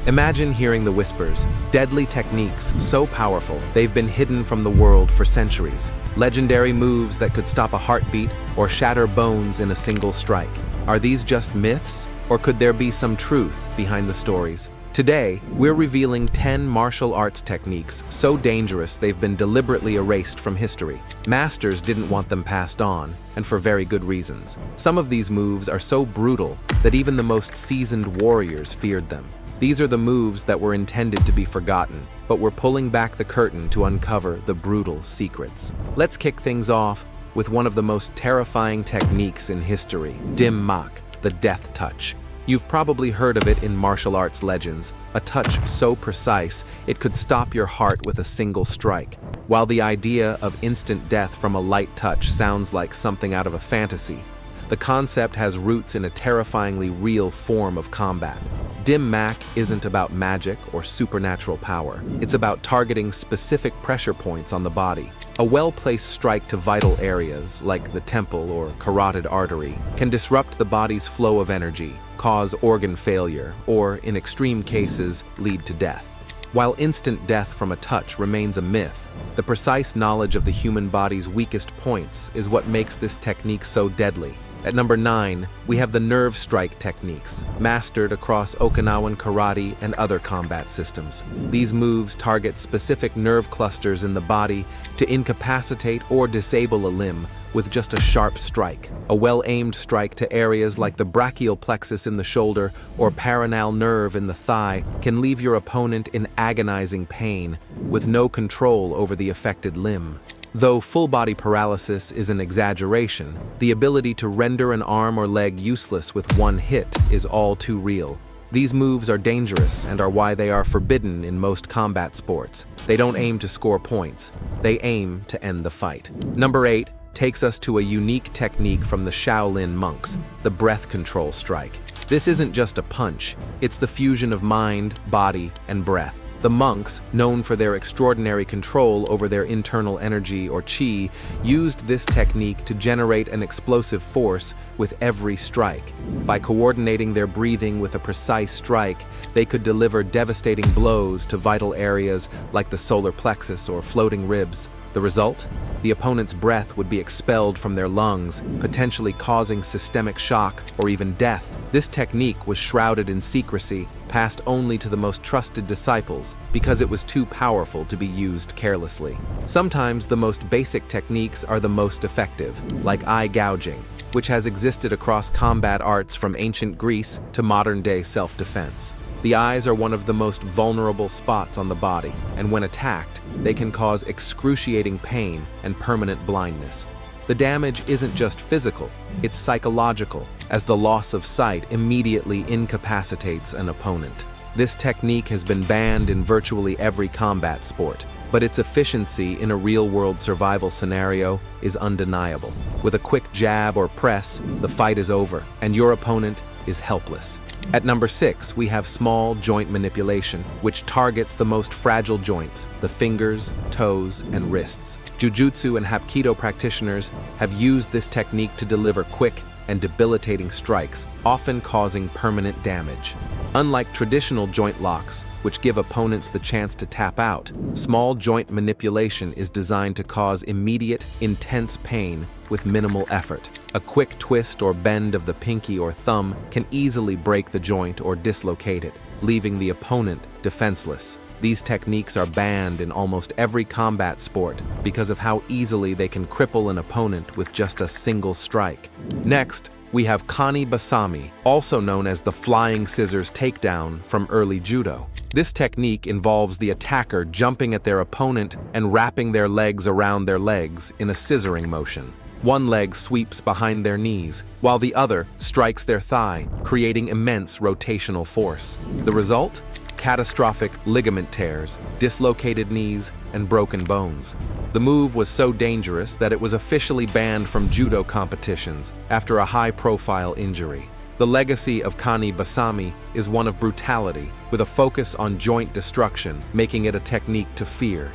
Imagine hearing the whispers, deadly techniques so powerful they've been hidden from the world for centuries. Legendary moves that could stop a heartbeat or shatter bones in a single strike. Are these just myths, or could there be some truth behind the stories? Today, we're revealing 10 martial arts techniques so dangerous they've been deliberately erased from history. Masters didn't want them passed on, and for very good reasons. Some of these moves are so brutal that even the most seasoned warriors feared them. These are the moves that were intended to be forgotten, but we're pulling back the curtain to uncover the brutal secrets. Let's kick things off with one of the most terrifying techniques in history, Dim Mak, the death touch. You've probably heard of it in martial arts legends, a touch so precise it could stop your heart with a single strike. While the idea of instant death from a light touch sounds like something out of a fantasy, the concept has roots in a terrifyingly real form of combat. Dim Mak isn't about magic or supernatural power. It's about targeting specific pressure points on the body. A well-placed strike to vital areas, like the temple or carotid artery, can disrupt the body's flow of energy, cause organ failure, or, in extreme cases, lead to death. While instant death from a touch remains a myth, the precise knowledge of the human body's weakest points is what makes this technique so deadly. At number 9, we have the nerve strike techniques, mastered across Okinawan karate and other combat systems. These moves target specific nerve clusters in the body to incapacitate or disable a limb with just a sharp strike. A well-aimed strike to areas like the brachial plexus in the shoulder or peroneal nerve in the thigh can leave your opponent in agonizing pain with no control over the affected limb. Though full-body paralysis is an exaggeration, the ability to render an arm or leg useless with one hit is all too real. These moves are dangerous and are why they are forbidden in most combat sports. They don't aim to score points. They aim to end the fight. Number 8 takes us to a unique technique from the Shaolin monks, the breath control strike. This isn't just a punch, it's the fusion of mind, body, and breath. The monks, known for their extraordinary control over their internal energy or qi, used this technique to generate an explosive force with every strike. By coordinating their breathing with a precise strike, they could deliver devastating blows to vital areas like the solar plexus or floating ribs. The result? The opponent's breath would be expelled from their lungs, potentially causing systemic shock or even death. This technique was shrouded in secrecy, passed only to the most trusted disciples, because it was too powerful to be used carelessly. Sometimes the most basic techniques are the most effective, like eye-gouging, which has existed across combat arts from ancient Greece to modern-day self-defense. The eyes are one of the most vulnerable spots on the body, and when attacked, they can cause excruciating pain and permanent blindness. The damage isn't just physical, it's psychological, as the loss of sight immediately incapacitates an opponent. This technique has been banned in virtually every combat sport, but its efficiency in a real-world survival scenario is undeniable. With a quick jab or press, the fight is over, and your opponent is helpless. At number 6, we have small joint manipulation, which targets the most fragile joints, the fingers, toes, and wrists. Jiu-jitsu and Hapkido practitioners have used this technique to deliver quick and debilitating strikes, often causing permanent damage. Unlike traditional joint locks, which give opponents the chance to tap out, small joint manipulation is designed to cause immediate, intense pain with minimal effort. A quick twist or bend of the pinky or thumb can easily break the joint or dislocate it, leaving the opponent defenseless. These techniques are banned in almost every combat sport because of how easily they can cripple an opponent with just a single strike. Next, we have Kani Basami, also known as the flying scissors takedown from early judo. This technique involves the attacker jumping at their opponent and wrapping their legs around their legs in a scissoring motion. One leg sweeps behind their knees, while the other strikes their thigh, creating immense rotational force. The result? Catastrophic ligament tears, dislocated knees, and broken bones. The move was so dangerous that it was officially banned from judo competitions after a high-profile injury. The legacy of Kani Basami is one of brutality, with a focus on joint destruction, making it a technique to fear.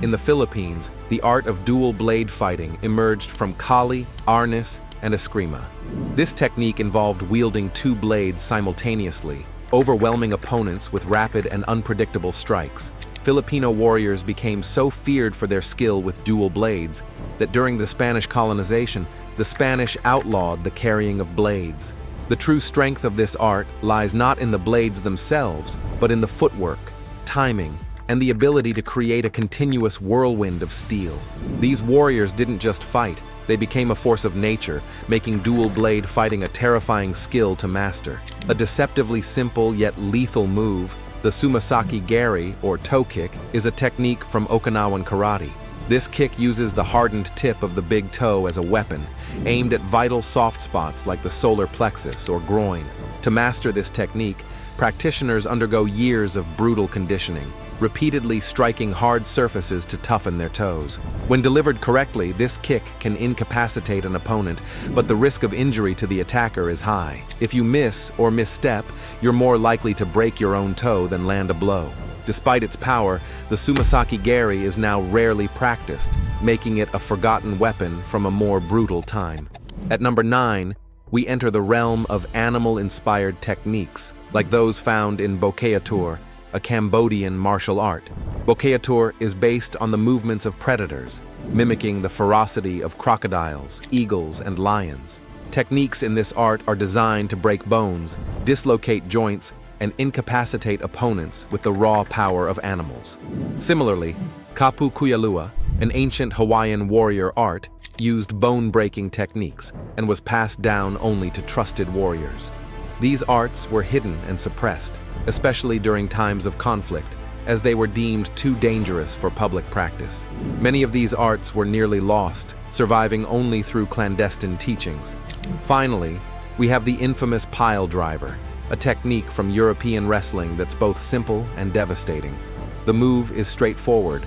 In the Philippines, the art of dual blade fighting emerged from Kali, Arnis, and Eskrima. This technique involved wielding two blades simultaneously, overwhelming opponents with rapid and unpredictable strikes. Filipino warriors became so feared for their skill with dual blades that during the Spanish colonization, the Spanish outlawed the carrying of blades. The true strength of this art lies not in the blades themselves, but in the footwork, timing, and the ability to create a continuous whirlwind of steel. These warriors didn't just fight, they became a force of nature, making dual blade fighting a terrifying skill to master. A deceptively simple yet lethal move, the sumasaki gari, or toe kick, is a technique from Okinawan karate. This kick uses the hardened tip of the big toe as a weapon, aimed at vital soft spots like the solar plexus or groin. To master this technique, practitioners undergo years of brutal conditioning, repeatedly striking hard surfaces to toughen their toes. When delivered correctly, this kick can incapacitate an opponent, but the risk of injury to the attacker is high. If you miss or misstep, you're more likely to break your own toe than land a blow. Despite its power, the sumasaki gari is now rarely practiced, making it a forgotten weapon from a more brutal time. At number 9, we enter the realm of animal-inspired techniques, like those found in Bokkeatur, a Cambodian martial art. Bokkeatur is based on the movements of predators, mimicking the ferocity of crocodiles, eagles, and lions. Techniques in this art are designed to break bones, dislocate joints, and incapacitate opponents with the raw power of animals. Similarly, Kapu Kuyalua, an ancient Hawaiian warrior art, used bone-breaking techniques and was passed down only to trusted warriors. These arts were hidden and suppressed, especially during times of conflict, as they were deemed too dangerous for public practice. Many of these arts were nearly lost, surviving only through clandestine teachings. Finally, we have the infamous pile driver, a technique from European wrestling that's both simple and devastating. The move is straightforward.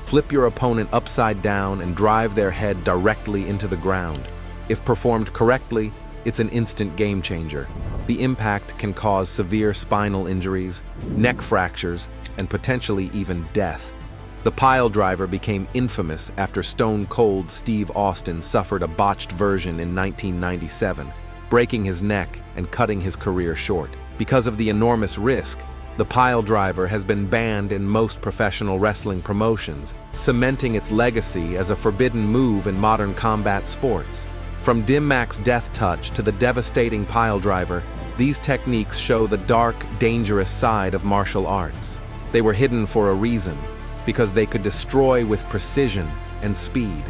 Flip your opponent upside down and drive their head directly into the ground. If performed correctly, it's an instant game changer. The impact can cause severe spinal injuries, neck fractures, and potentially even death. The pile driver became infamous after Stone Cold Steve Austin suffered a botched version in 1997, breaking his neck and cutting his career short. Because of the enormous risk, the pile driver has been banned in most professional wrestling promotions, cementing its legacy as a forbidden move in modern combat sports. From Dim Mak's death touch to the devastating pile driver, these techniques show the dark, dangerous side of martial arts. They were hidden for a reason, because they could destroy with precision and speed.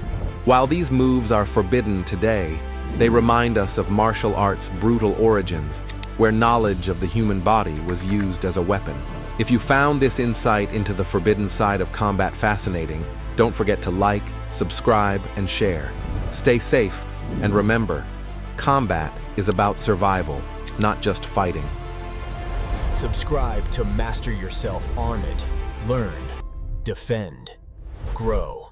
While these moves are forbidden today, they remind us of martial arts' brutal origins, where knowledge of the human body was used as a weapon. If you found this insight into the forbidden side of combat fascinating, don't forget to like, subscribe, and share. Stay safe, and remember, combat is about survival, not just fighting. Subscribe to master yourself on it. Learn, defend, grow.